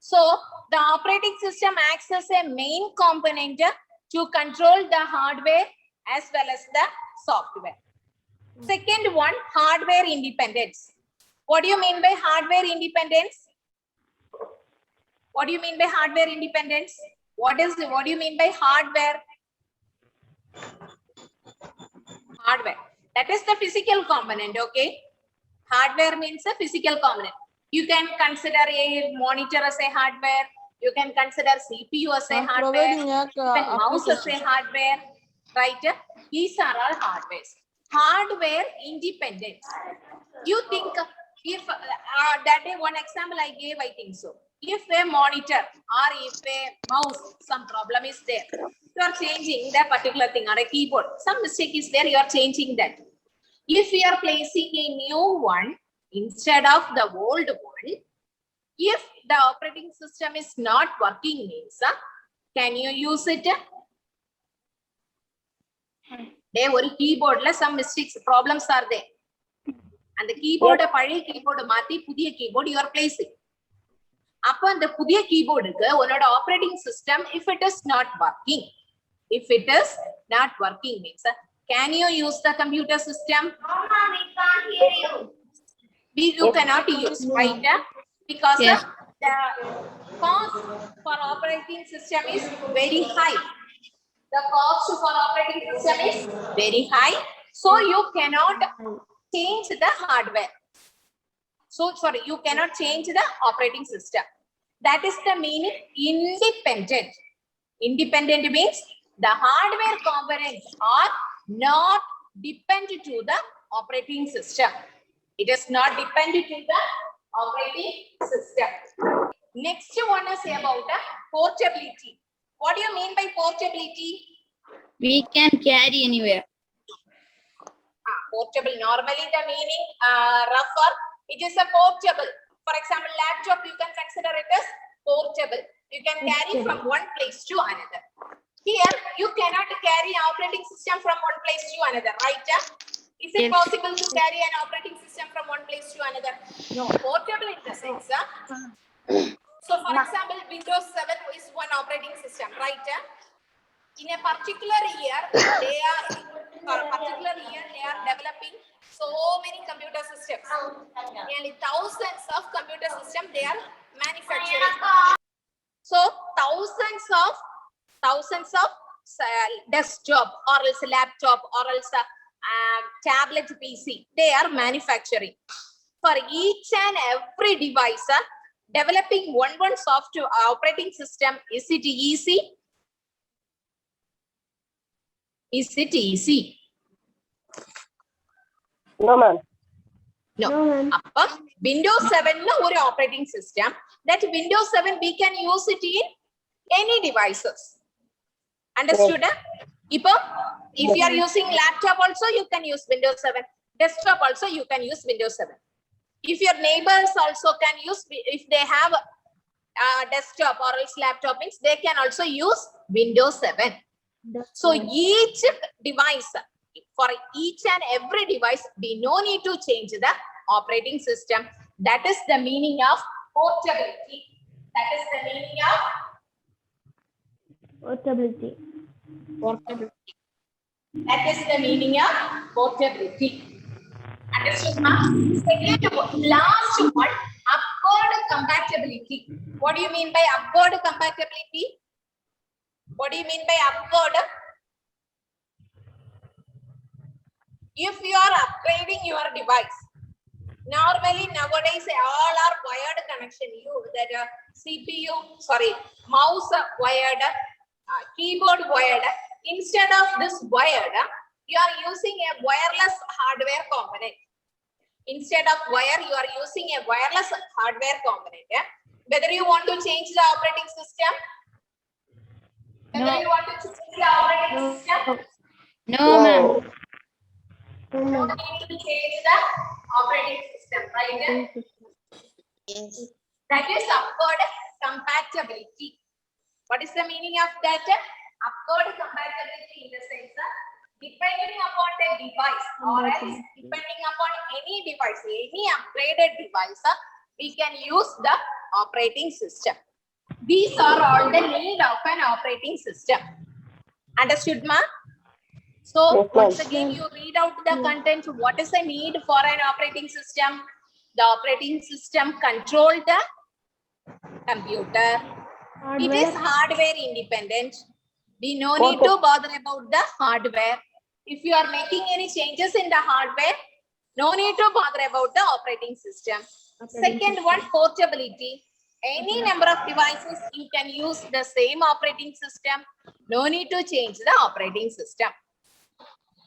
So the operating system acts as a main component to control the hardware as well as the software. Second one, hardware independence. What do you mean by hardware independence? What do you mean by hardware independence? What do you mean by hardware? Hardware. That is the physical component, okay? Hardware means a physical component. You can consider a monitor as a hardware. You can consider CPU as a hardware. Even mouse as a hardware, right? These are all hardwares. Hardware independence. You think if that day one example I gave, I think so. If a monitor or if a mouse, some problem is there, you are changing that particular thing, or a keyboard, some mistake is there, you are changing that. If you are placing a new one instead of the old one, if the operating system is not working means, can you use it? There were keyboard, some mistakes, problems are there. And the keyboard, பழைய keyboard மாத்தி புதிய keyboard you are placing. அப்ப அந்த புதிய keyboardக்கு உன்னோட operating system, if it is not working, means, can you use the computer system? Mama, we can't hear you. You cannot use, right? Because the cost for operating system is very high. The cost for operating system is very high. So you cannot change the hardware. So sorry, you cannot change the operating system. That is the meaning independent. Independent means the hardware components are not dependent to the operating system. It is not dependent to the operating system. Next one is about portability. What do you mean by portability? We can carry anywhere. Portable. Normally the meaning rougher. It is a portable. For example, laptop you can consider it as portable. You can carry from one place to another. Here you cannot carry operating system from one place to another, right? Is it possible to carry an operating system from one place to another? No. Portable in the sense. So for example, Windows 7 is one operating system, right? In a particular year, they are developing so many computer systems. Nearly thousands of computer systems they are manufacturing. So thousands of desktop or else laptop or else tablet PC they are manufacturing. For each and every device, developing one software operating system, is it easy? Is it easy? No, ma'am. No. Windows 7 no operating system. That Windows 7 we can use it in any devices. Understood? If you are using laptop also you can use Windows 7. Desktop also you can use Windows 7. If your neighbors also can use, if they have desktop or else laptop means they can also use Windows 7. So each device, for each and every device, we no need to change the operating system. That is the meaning of portability. That is the meaning of Portability. That is the meaning of portability. Understood, ma'am? Second one, last one, upward compatibility. What do you mean by upward compatibility? What do you mean by upward? If you are upgrading your device, normally nowadays all are wired connection. CPU, mouse wired, keyboard wired. Instead of this wired, you are using a wireless hardware component. Instead of wire, you are using a wireless hardware component. Whether you want to change the operating system, whether you want to change the operating system, No, ma'am. no need to change the operating system, right? Yes. That is upward compatibility. What is the meaning of that? Upward compatibility in the sense, depending upon the device or else depending upon any device, any upgraded device, we can use the operating system. These are all the need of an operating system. Understood, ma? So Yes, once ma'am. again, you read out the content. What is the need for an operating system? The operating system control the computer. It is hardware independent. We no need to bother about the hardware. If you are making any changes in the hardware, no need to bother about the operating system. Second one, portability. Any number of devices, you can use the same operating system. No need to change the operating system.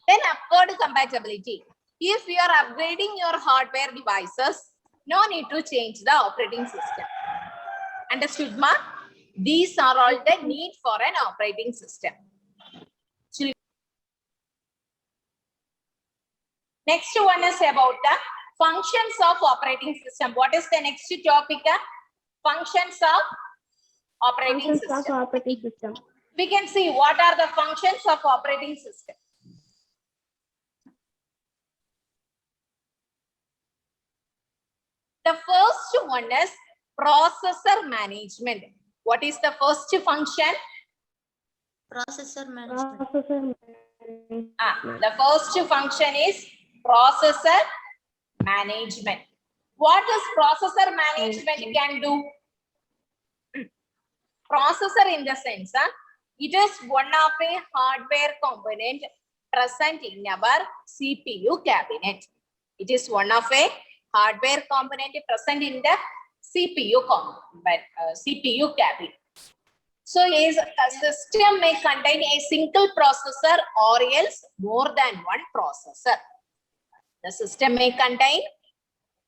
Then upward compatibility. If you are upgrading your hardware devices, no need to change the operating system. Understood, ma? These are all the need for an operating system. Next one is about the functions of operating system. What is the next topic? Functions of operating system. We can see what are the functions of operating system. The first one is processor management. What is the first function? Processor management. The first function is processor management. What does processor management can do? Processor in the sense, it is one of a hardware component present in our CPU cabinet. It is one of a hardware component present in the CPU cabinet. So a system may contain a single processor or else more than one processor. The system may contain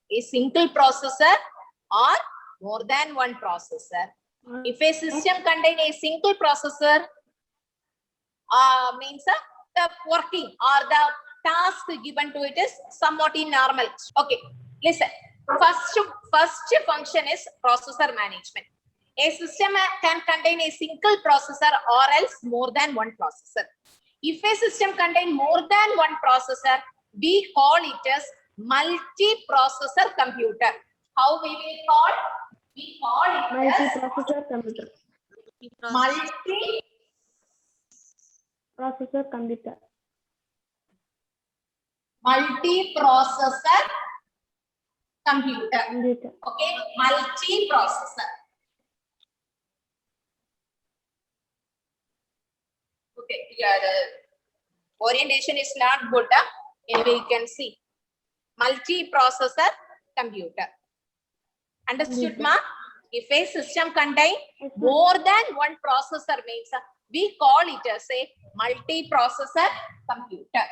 a single processor or more than one processor. If a system contains a single processor, means the working or the task given to it is somewhat in normal. Okay, listen. First function is processor management. A system can contain a single processor or else more than one processor. If a system contains more than one processor, we call it as multi-processor computer. How we will call? We call it as Multi-processor computer. multi-processor computer. Multi-processor computer. Okay, multi-processor. Okay, yeah, the orientation is not good. Anyway, you can see multi-processor computer. Understood, ma? If a system contains more than one processor, means we call it as a multi-processor computer.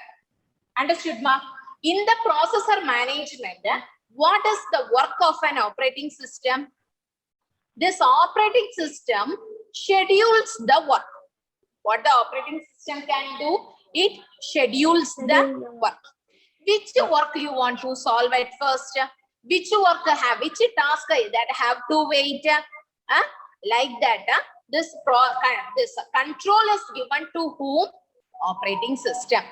Understood, ma? In the processor management, what is the work of an operating system? This operating system schedules the work. What the operating system can do? It schedules the work. Which work you want to solve at first? Which work have, which task that have to wait? Like that, this control is given to whom? Operating system.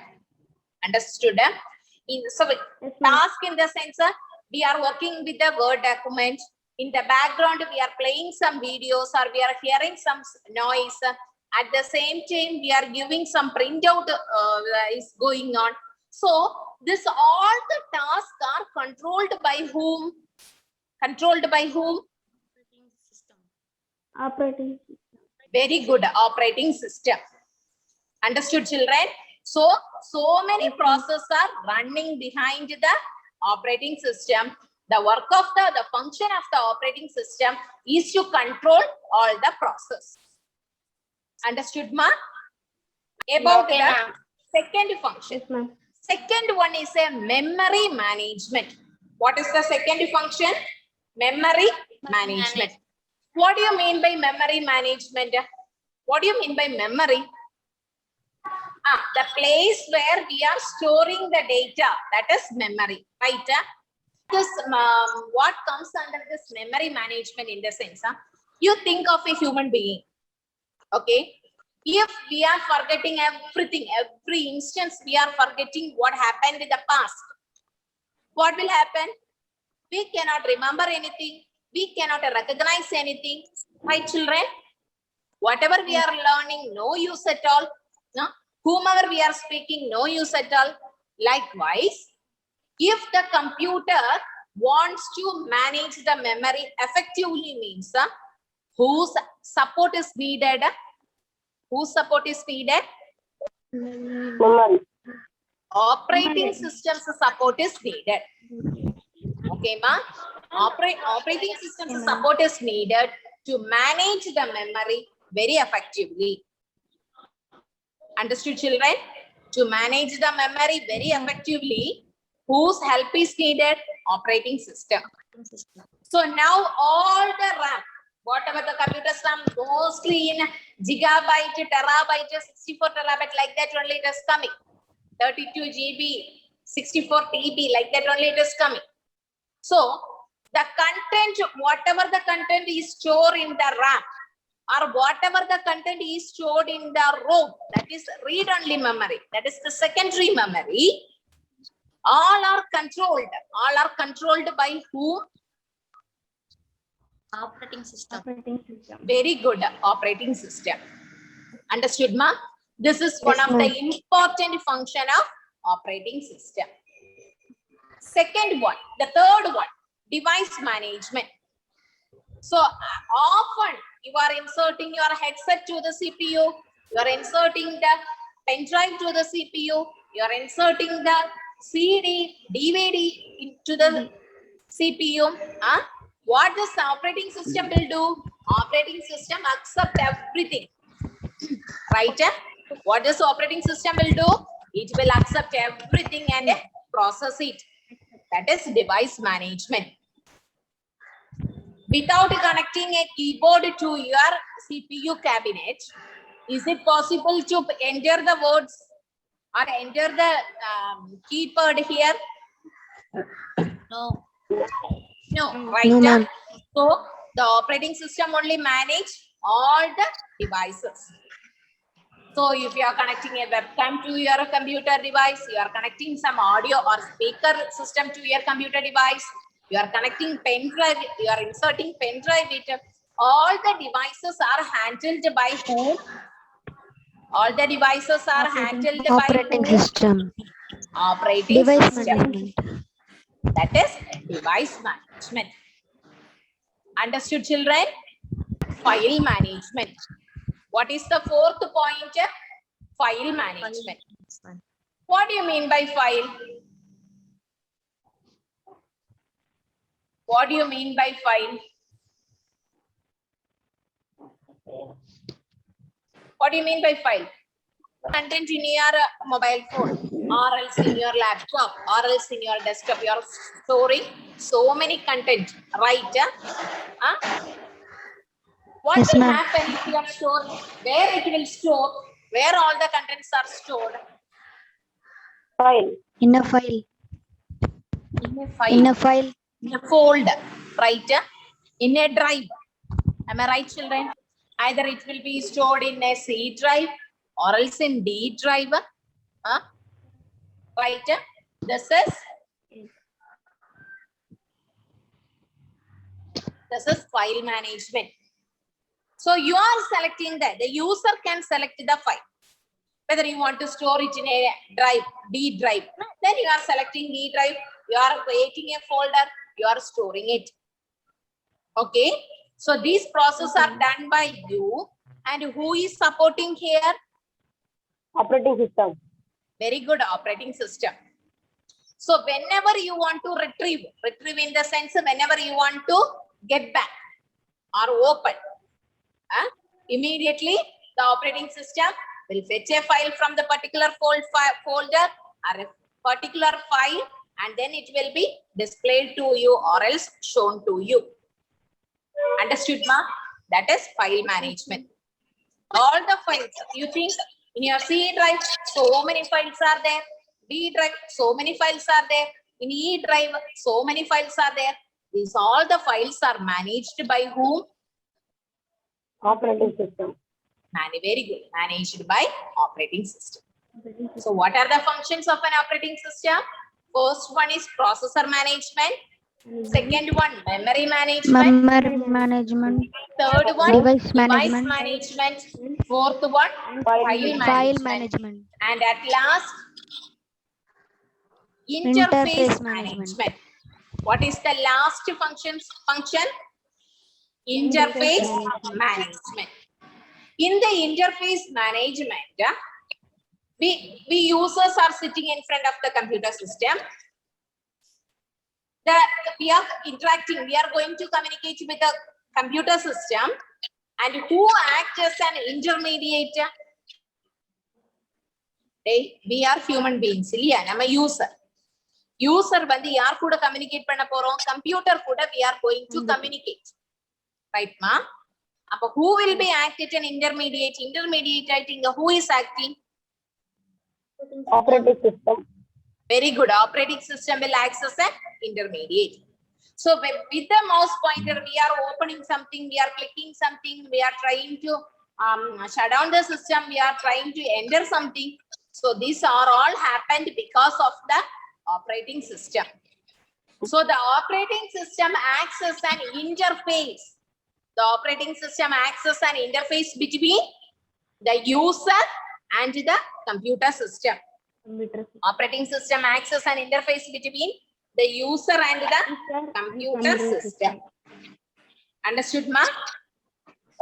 Understood? Task in the sense, we are working with the Word document. In the background, we are playing some videos or we are hearing some noise. At the same time, we are giving some printout is going on. So, this all the tasks are controlled by whom? Controlled by whom? Operating system. Very good, operating system. Understood, children? So many processes are running behind the operating system. The work of the function of the operating system is to control all the process. Understood, ma? About Okay, the second function. Yes, Second one is a memory management. What is the second function? Memory management. What do you mean by memory management? What do you mean by memory? The place where we are storing the data, that is memory, right? This, what comes under this memory management in the sense, you think of a human being, okay? If we are forgetting everything, every instance we are forgetting what happened in the past, what will happen? We cannot remember anything. we cannot recognize anything. Right, children? Whatever we are learning, no use at all. No? Whomever we are speaking, no use at all. Likewise, if the computer wants to manage the memory effectively means whose support is needed? Whose support is needed? Memory. Operating system's support is needed. Okay, ma? Operating system's support is needed to manage the memory very effectively. Understood, children? To manage the memory very effectively, whose help is needed? Operating system. So now all the RAM, whatever the computers RAM, mostly in gigabyte, terabyte, 64 terabyte, like that only it is coming. 32 GB, 64 TB, like that only it is coming. So the content, whatever the content is stored in the RAM, or whatever the content is stored in the ROM, that is read-only memory, that is the secondary memory, all are controlled. All are controlled by whom? Operating system. Very good, operating system. Understood, ma? This is one of the important function of operating system. Second one, the third one, device management. So often you are inserting your headset to the CPU, you are inserting the pen drive to the CPU, you are inserting the CD, DVD into the CPU. What does the operating system will do? Operating system accept everything. Right? What does the operating system will do? It will accept everything and process it. That is device management. Without connecting a keyboard to your CPU cabinet, is it possible to enter the words or enter the keypad here? No. No, right? No, So the operating system only manage all the devices. So if you are connecting a webcam to your computer device, you are connecting some audio or speaker system to your computer device, you are connecting pen drive, you are inserting pen drive, all the devices are handled by whom? All the devices are handled by operating whom? system. Operating Device system. management. That is device management. Understood, children? File management. What is the fourth point? File management. What do you mean by file? What do you mean by file? What do you mean by file? Content in your mobile phone, or else in your laptop, or else in your desktop. You are storing so many content, right? What Yes, will ma'am. happen if you are stored? Where it will store? Where all the contents are stored? File. In a file. In a file. In a file. In a folder, right? In a drive. Am I right, children? Either it will be stored in a C drive or else in D drive. Right? This is file management. So you are selecting that. The user can select the file. Whether you want to store it in a drive, D drive, then you are selecting D drive. You are creating a folder. You are storing it. Okay. So these processes are done by you. And who is supporting here? Operating system. Very good, operating system. So whenever you want to retrieve in the sense whenever you want to get back or open, immediately the operating system will fetch a file from the particular folder or a particular file, and then it will be displayed to you or else shown to you. Understood, ma? That is file management. All the files, you think in your C drive, so many files are there. D drive, so many files are there. In E drive, so many files are there. These all the files are managed by whom? Operating system. Very good. Managed by operating system. So what are the functions of an operating system? First one is processor management. Second one, memory management. Memory management. Third one, Device device management. management. Fourth one, File file File management. management. And at last, interface management. What is the last function? Interface management. In the interface management, we users are sitting in front of the computer system. We are interacting, we are going to communicate with the computer system. And who acts as an intermediator? We are human beings. I'm a user. User வந்து யார் கூட communicate பண்ண போறோம்? Computer கூட we are going to communicate. Right, ma? அப்ப who will be acting as an intermediate? Intermediating, who is acting? Operating system. Very good. Operating system will act as an intermediate. So with the mouse pointer, we are opening something, we are clicking something, we are trying to shut down the system, we are trying to enter something. So these are all happened because of the operating system. So the operating system acts as an interface. The operating system acts as an interface between the user and the computer system. Operating system acts as an interface between the user and the computer system. Understood, ma?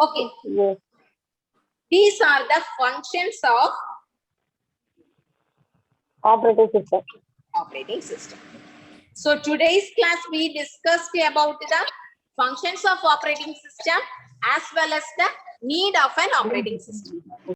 Okay. Yes. These are the functions of Operating system. operating system. So today's class we discussed about the functions of operating system as well as the need of an operating system.